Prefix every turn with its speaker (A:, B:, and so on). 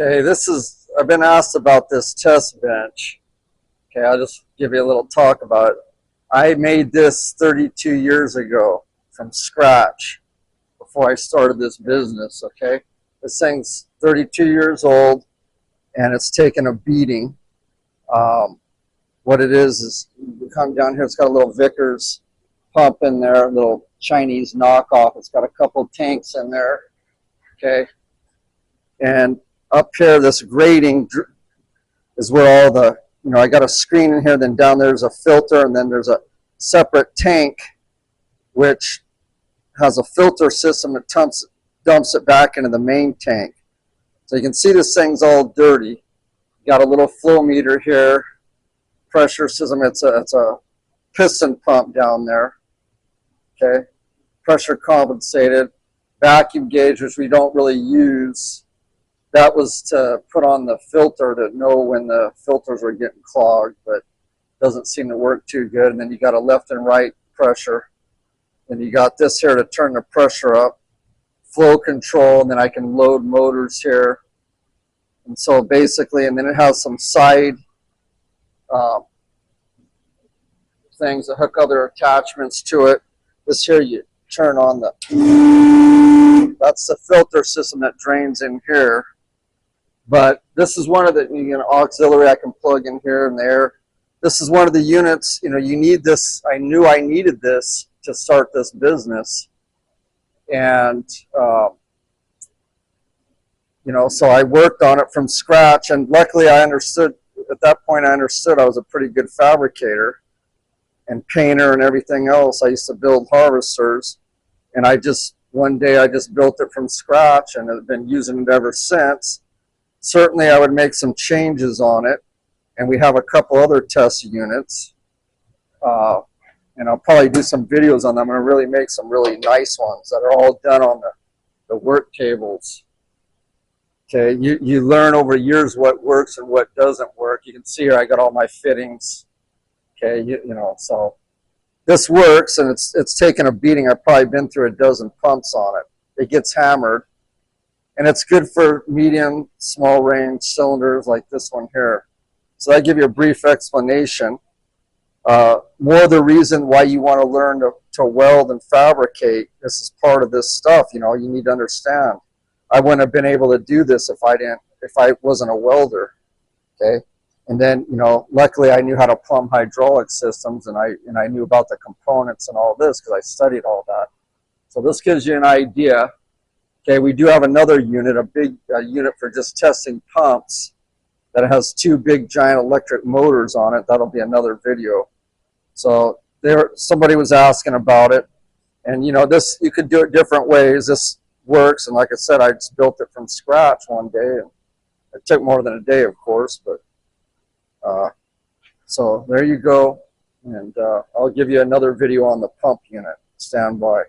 A: Okay, I've been asked about this test bench. Okay, I'll just give you a little talk about it. I made this 32 years ago from scratch before I started this business, okay? This thing's 32 years old and it's taken a beating. What it is you come down here, it's got a little Vickers pump in there, a little Chinese knockoff. It's got a couple tanks in there, okay? And up here, this grating is where all the, I got a screen in here, then down there's a filter, and then there's a separate tank which has a filter system that dumps it back into the main tank. So you can see this thing's all dirty. Got a little flow meter here, pressure system. It's a piston pump down there. Okay, pressure compensated, vacuum gauge, which we don't really use. That was to put on the filter to know when the filters were getting clogged, but doesn't seem to work too good. And then you got a left and right pressure. And you got this here to turn the pressure up, flow control, and then I can load motors here. And so basically, and then it has some side things that hook other attachments to it. This here you turn on that's the filter system that drains in here. But this is one of the auxiliary I can plug in here and there. This is one of the units, you need this. I knew I needed this to start this business. And, so I worked on it from scratch. And luckily I understood, at that point I understood I was a pretty good fabricator and painter and everything else. I used to build harvesters. And one day I just built it from scratch and have been using it ever since. Certainly I would make some changes on it, and we have a couple other test units, and I'll probably do some videos on them. I'm going to really make some really nice ones that are all done on the work tables. Okay, you learn over years what works and what doesn't work. You can see here I got all my fittings. Okay, so this works, and it's taken a beating. I've probably been through a dozen pumps on it. It gets hammered. And it's good for medium, small range cylinders like this one here. So I give you a brief explanation. More the reason why you want to learn to weld and fabricate. This is part of this stuff. You need to understand. I wouldn't have been able to do this if I wasn't a welder. Okay, and then luckily I knew how to plumb hydraulic systems, and I knew about the components and all this because I studied all that. So this gives you an idea. Okay, we do have another unit, a big unit for just testing pumps that has two big giant electric motors on it. That'll be another video. So somebody was asking about it, and this, you could do it different ways. This works, and like I said, I just built it from scratch one day, and it took more than a day, of course, but so there you go, and I'll give you another video on the pump unit. Stand by.